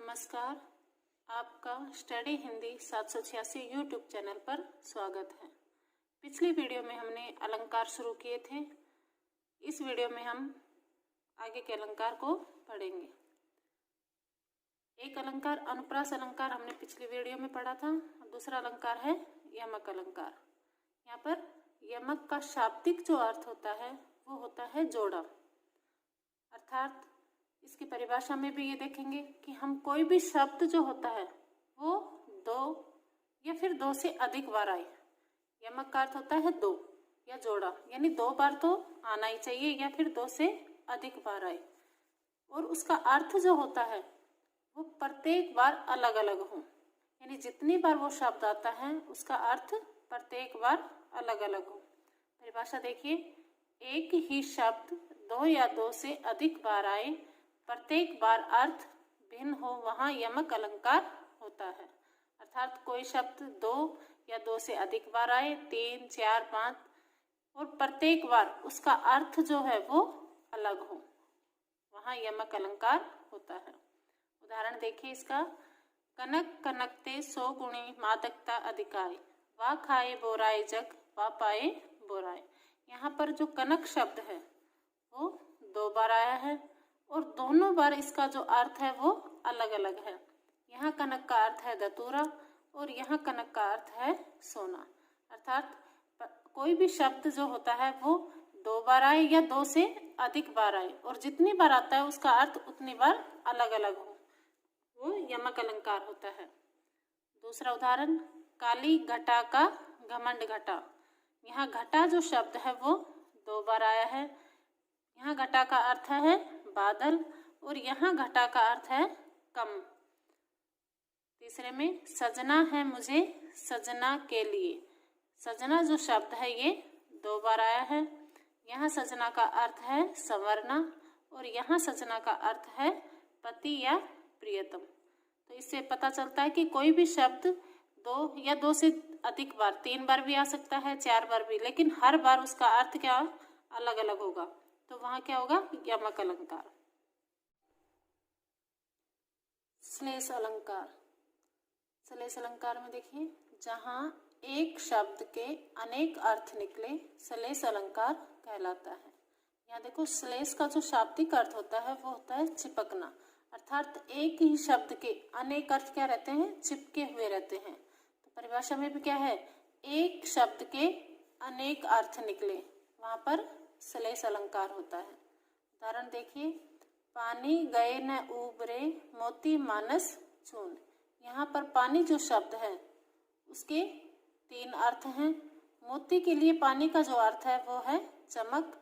नमस्कार, आपका study Hindi 786 YouTube channel पर स्वागत है। पिछली वीडियो में हमने अलंकार शुरू किए थे। इस वीडियो में हम आगे के अलंकार को पढ़ेंगे। एक अलंकार अनुप्रास अलंकार हमने पिछली वीडियो में पढ़ा था। दूसरा अलंकार है यमक अलंकार। यहाँ पर यमक का शाब्दिक जो अर्थ होता है वो होता है जोड़ा। अर्थात इसकी परिभाषा में भी ये देखेंगे कि हम कोई भी शब्द जो होता है वो दो या फिर दो से अधिक बार आए। यमक का अर्थ होता है दो या जोड़ा, यानी दो बार तो आना ही चाहिए या फिर दो से अधिक बार आए। और उसका अर्थ जो होता है वो प्रत्येक बार अलग अलग हो, यानी जितनी बार वो शब्द आता है उसका अर्थ प्रत्येक बार अलग अलग हो। परिभाषा देखिए, एक ही शब्द दो या दो से अधिक बार आए, प्रत्येक बार अर्थ भिन्न हो, वहाँ यमक अलंकार होता है। अर्थात कोई शब्द दो या दो से अधिक बार आए, 3, 4, 5, और प्रत्येक बार उसका अर्थ जो है वो अलग हो, वहाँ यमक अलंकार होता है। उदाहरण देखिए इसका, कनक कनकते 100 गुणी मादकता अधिकाई, वा खाए बोराए जग, वा पाए बोराए। यहाँ पर जो कनक शब्द है वो दो बार आया है और दोनों बार इसका जो अर्थ है वो अलग अलग है। यहाँ कनक का अर्थ है धतूरा और यहाँ कनक का अर्थ है सोना। अर्थात कोई भी शब्द जो होता है वो दो बार आए या दो से अधिक बार आए और जितनी बार आता है उसका अर्थ उतनी बार अलग अलग हो, वो यमक अलंकार होता है। दूसरा उदाहरण, काली घटा का घमंड घटा। यहाँ घटा जो शब्द है वो दो बार आया है। यहाँ घटा का अर्थ है बादल और यहाँ घटा का अर्थ है कम। तीसरे में, सजना है मुझे सजना के लिए। सजना जो शब्द है ये दो बार आया है। यहाँ सजना का अर्थ है संवरना और यहाँ सजना का अर्थ है पति या प्रियतम। तो इससे पता चलता है कि कोई भी शब्द दो या दो से अधिक बार, 3 बार भी आ सकता है, 4 बार भी, लेकिन हर बार उसका अर्थ क्या अलग अलग होगा, तो वहाँ क्या होगा, यमक अलंकार। श्लेष अलंकार। श्लेष अलंकार में देखिए, जहाँ एक शब्द के अनेक अर्थ निकले श्लेष अलंकार कहलाता है। यहाँ देखो, श्लेष का जो शाब्दिक अर्थ होता है वो होता है चिपकना। अर्थात एक ही शब्द के अनेक अर्थ क्या रहते हैं, चिपके हुए रहते हैं। तो परिभाषा में भी क्या है, एक शब्द के अनेक अर्थ निकले, वहाँ पर श्लेष अलंकार होता है। उदाहरण देखिए, पानी गए न उबरे मोती मानस चून। यहाँ पर पानी जो शब्द है उसके 3 अर्थ हैं। मोती के लिए पानी का जो अर्थ है वो है चमक,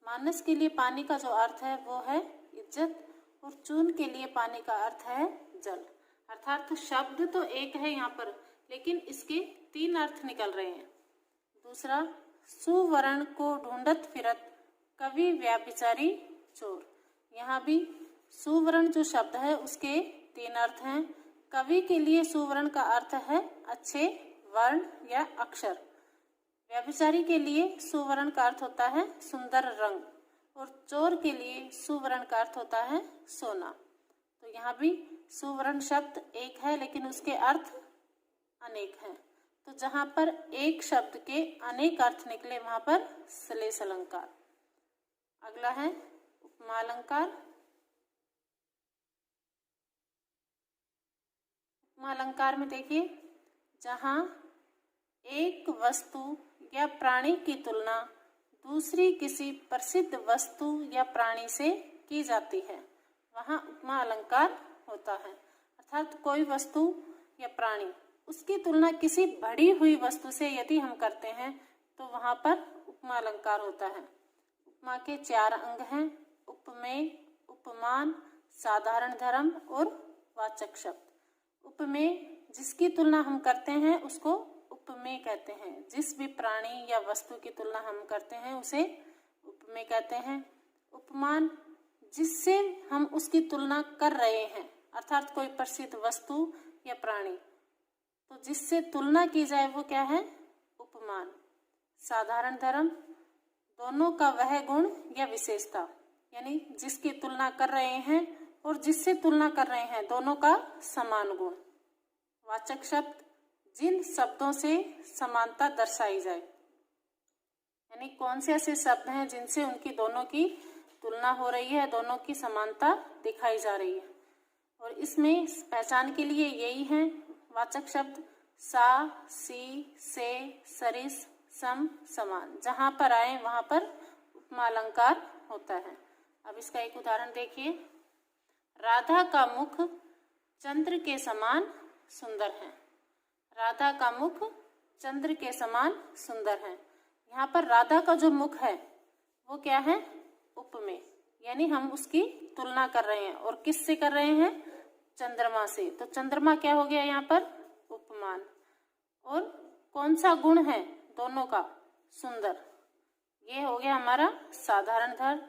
मानस के लिए पानी का जो अर्थ है वो है इज्जत, और चून के लिए पानी का अर्थ है जल। अर्थात शब्द तो एक है यहाँ पर, लेकिन इसके 3 अर्थ निकल रहे हैं। दूसरा, सुवर्ण को ढूंढत फिरत कवि व्याभिचारी चोर। यहाँ भी सुवर्ण जो शब्द है उसके 3 अर्थ हैं। कवि के लिए सुवर्ण का अर्थ है अच्छे वर्ण या अक्षर। व्याभिचारी के लिए सुवर्ण का अर्थ होता है सुंदर रंग, और चोर के लिए सुवर्ण का अर्थ होता है सोना। तो यहाँ भी सुवर्ण शब्द एक है लेकिन उसके अर्थ अनेक हैं। तो जहाँ पर एक शब्द के अनेक अर्थ निकले वहाँ पर श्लेष अलंकार। अगला है उपमा अलंकार। उपमा अलंकार में देखिए, जहाँ एक वस्तु या प्राणी की तुलना दूसरी किसी प्रसिद्ध वस्तु या प्राणी से की जाती है, वहाँ उपमा अलंकार होता है। अर्थात कोई वस्तु या प्राणी, उसकी तुलना किसी बढ़ी हुई वस्तु से यदि हम करते हैं तो वहाँ पर उपमा अलंकार होता है। उपमा के 4 अंग हैं, उपमेय, उपमान, साधारण धर्म और वाचक शब्द। उपमेय, जिसकी तुलना हम करते हैं उसको उपमेय कहते हैं। जिस भी प्राणी या वस्तु की तुलना हम करते हैं उसे उपमेय कहते हैं। उपमान, जिससे हम उसकी तुलना कर रहे हैं, अर्थात कोई प्रसिद्ध वस्तु या प्राणी, तो जिससे तुलना की जाए वो क्या है, उपमान। साधारण धर्म, दोनों का वह गुण या विशेषता, यानी जिसकी तुलना कर रहे हैं और जिससे तुलना कर रहे हैं दोनों का समान गुण। वाचक शब्द जिन शब्दों से समानता दर्शाई जाए, यानी कौन से ऐसे शब्द हैं जिनसे उनकी दोनों की तुलना हो रही है, दोनों की समानता दिखाई जा रही है। और इसमें पहचान के लिए यही है वाचक शब्द सा, सी, से, सरिस, सम, समान। जहां पर आए वहां पर उपमा अलंकार होता है। अब इसका एक उदाहरण देखिए। राधा का मुख चंद्र के समान सुंदर है। राधा का मुख चंद्र के समान सुंदर है। यहाँ पर राधा का जो मुख है वो क्या है? उपमेय, यानी हम उसकी तुलना कर रहे हैं। और किससे कर रहे हैं? चंद्रमा से। तो चंद्रमा क्या हो गया यहाँ पर? उपमान। और कौन सा गुण है दोनों का? सुंदर। ये हो गया हमारा साधारण धर्म।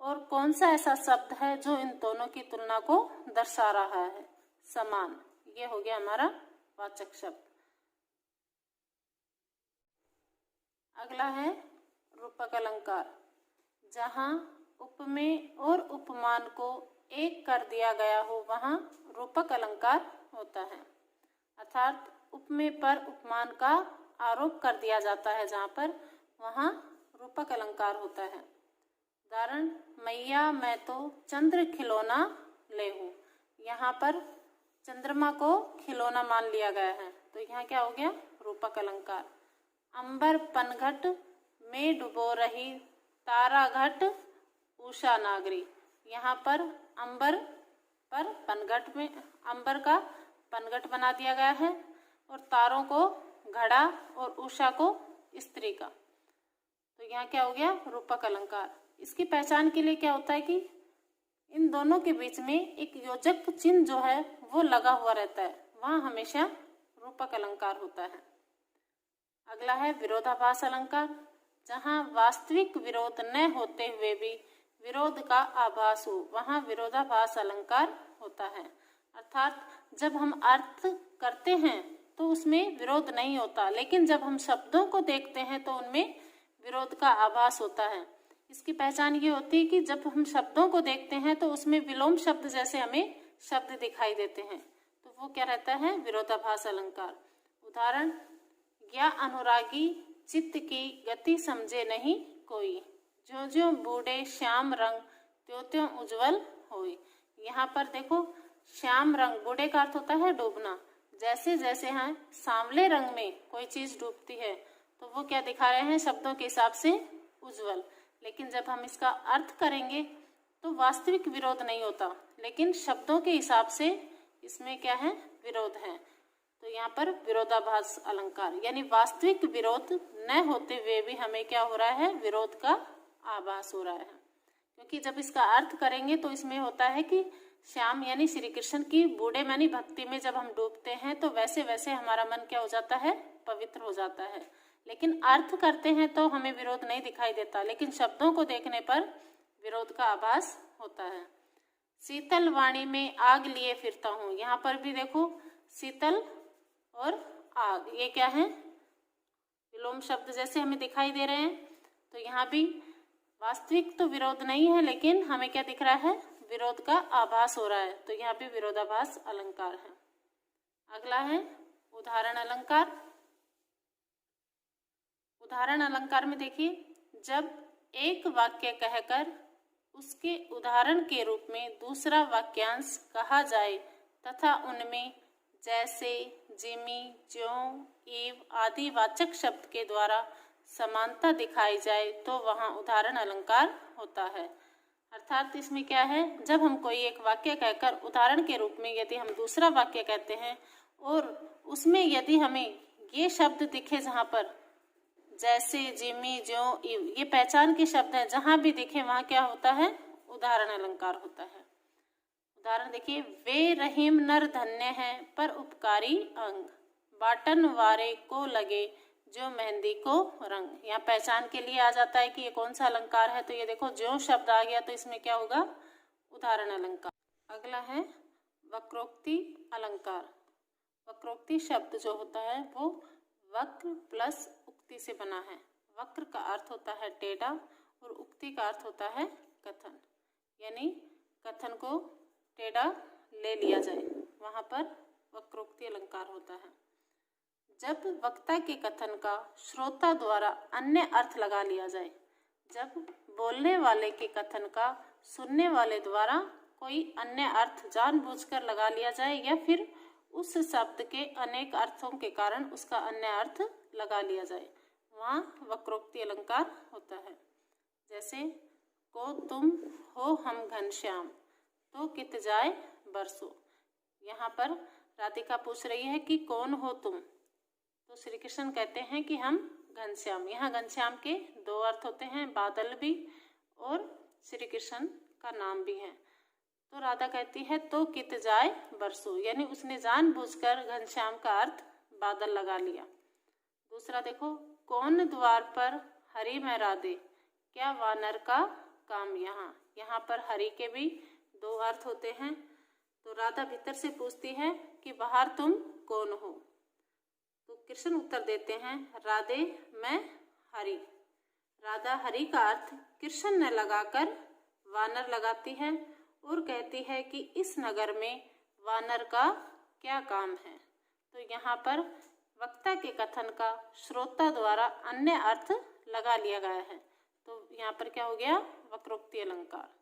और कौन सा ऐसा शब्द है जो इन दोनों की तुलना को दर्शा रहा है? समान। ये हो गया हमारा वाचक शब्द। अगला है रूपक अलंकार। जहां उपमेय और उपमान को एक कर दिया गया हो वहां रूपक अलंकार होता है। अर्थात उपमेय पर उपमान का आरोप कर दिया जाता है जहां पर, वहां रूपक अलंकार होता है। उदाहरण, मैया मैं तो चंद्र खिलौना ले हूं। यहाँ पर चंद्रमा को खिलौना मान लिया गया है, तो यहाँ क्या हो गया? रूपक अलंकार। अंबर पनघट में डुबो रही तारा घट उषा नागरी। यहाँ पर अंबर पर पनघट में अंबर का पनघट बना दिया गया है और तारों को घड़ा और उषा को स्त्री का। तो यहाँ क्या हो गया? रूपक अलंकार। इसकी पहचान के लिए क्या होता है कि इन दोनों के बीच में एक योजक चिन्ह जो है वो लगा हुआ रहता है, वहां हमेशा रूपक अलंकार होता है। अगला है विरोधाभास अलंकार। जहां वास्तविक विरोध न होते हुए भी विरोध का आभास हो वहां विरोधाभास अलंकार होता है। अर्थात जब हम अर्थ करते हैं तो उसमें विरोध नहीं होता, लेकिन जब हम शब्दों को देखते हैं तो उनमें विरोध का आभास होता है। इसकी पहचान ये होती है कि जब हम शब्दों को देखते हैं तो उसमें विलोम शब्द जैसे हमें शब्द दिखाई देते हैं, तो वो क्या रहता है? विरोधाभास अलंकार। उदाहरण, या अनुरागी चित्त की गति समझे नहीं कोई, ज्यों ज्यों बूढ़े श्याम रंग त्यों त्यों उज्जवल होई। यहाँ पर देखो, श्याम रंग, बूढ़े का अर्थ होता है डूबना। जैसे जैसे हैं सांवले रंग में कोई चीज डूबती है तो वो क्या दिखा रहे हैं? शब्दों के हिसाब से उज्जवल। लेकिन जब हम इसका अर्थ करेंगे तो वास्तविक विरोध नहीं होता, लेकिन शब्दों के हिसाब से इसमें क्या है? विरोध है। तो यहाँ पर विरोधाभास अलंकार, यानी वास्तविक विरोध न होते हुए भी हमें क्या हो रहा है? विरोध का आभास हो रहा है। क्योंकि जब इसका अर्थ करेंगे तो इसमें होता है कि श्याम यानी श्री कृष्ण की बूढ़े मानी भक्ति में जब हम डूबते हैं तो वैसे वैसे हमारा मन क्या हो जाता है? पवित्र हो जाता है। लेकिन अर्थ करते हैं तो हमें विरोध नहीं दिखाई देता, लेकिन शब्दों को देखने पर विरोध का आभास होता है। शीतल वाणी में आग लिए फिरता हूँ। यहाँ पर भी देखो, शीतल और आग, ये क्या है? विलोम शब्द जैसे हमें दिखाई दे रहे हैं। तो यहाँ भी वास्तविक तो विरोध नहीं है, लेकिन हमें क्या दिख रहा है? विरोध का आभास हो रहा है। तो यहाँ भी विरोधाभास अलंकार है। अगला है उदाहरण अलंकार। उदाहरण अलंकार में देखिए, जब एक वाक्य कहकर उसके उदाहरण के रूप में दूसरा वाक्यांश कहा जाए तथा उनमें जैसे, जिमी, ज्यों, एव आदि वाचक शब्द के द्वारा समानता दिखाई जाए तो वहाँ उदाहरण अलंकार होता है। अर्थात इसमें क्या है? जब हम कोई एक वाक्य कहकर उदाहरण के रूप में यदि हम दूसरा वाक्य कहते हैं और उसमें यदि हमें ये शब्द दिखे जहाँ पर जैसे, जिमी, ज्यों, इव, ये पहचान के शब्द हैं, जहां भी दिखे वहां क्या होता है? उदाहरण अलंकार होता है। उदाहरण देखिए, वे रहीम नर धन्य हैं पर उपकारी अंग, बाटन वारे को लगे जो मेहंदी को रंग। यहाँ पहचान के लिए आ जाता है कि ये कौन सा अलंकार है। तो ये देखो, ज्यों शब्द आ गया तो इसमें क्या होगा? उदाहरण अलंकार। अगला है वक्रोक्ति अलंकार। वक्रोक्ति शब्द जो होता है वो वक्र प्लस उक्ति से बना है। वक्र का अर्थ होता है टेढ़ा और उक्ति का अर्थ होता है कथन, यानी कथन को टेढ़ा ले लिया जाए, वहाँ पर वक्रोक्ति अलंकार होता है। जब वक्ता के कथन का श्रोता द्वारा अन्य अर्थ लगा लिया जाए, जब बोलने वाले के कथन का सुनने वाले द्वारा कोई अन्य अर्थ जानबूझकर लगा लिया जाए या फिर उस शब्द के अनेक अर्थों के कारण उसका अन्य अर्थ लगा लिया जाए, वहाँ वक्रोक्ति अलंकार होता है। जैसे को तुम हो हम घनश्याम, तो कित जाए बरसो। यहाँ पर राधिका पूछ रही है कि कौन हो तुम, तो श्री कृष्ण कहते हैं कि हम घनश्याम। यहाँ घनश्याम के दो अर्थ होते हैं, बादल भी और श्री कृष्ण का नाम भी है। तो राधा कहती है तो कित जाए बरसो, यानी उसने जानबूझकर घनश्याम का अर्थ बादल लगा लिया। दूसरा देखो, कौन द्वार पर हरि में राधे, क्या वानर का काम यहाँ। यहाँ पर हरि के भी दो अर्थ होते हैं। तो राधा भीतर से पूछती है कि बाहर तुम कौन हो, तो कृष्ण उत्तर देते हैं राधे मैं हरि। राधा हरि का अर्थ कृष्ण ने लगाकर वानर लगाती है और कहती है कि इस नगर में वानर का क्या काम है। तो यहाँ पर वक्ता के कथन का श्रोता द्वारा अन्य अर्थ लगा लिया गया है, तो यहाँ पर क्या हो गया, वक्रोक्ति अलंकार।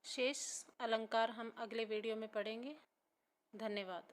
शेष अलंकार हम अगले वीडियो में पढ़ेंगे। धन्यवाद।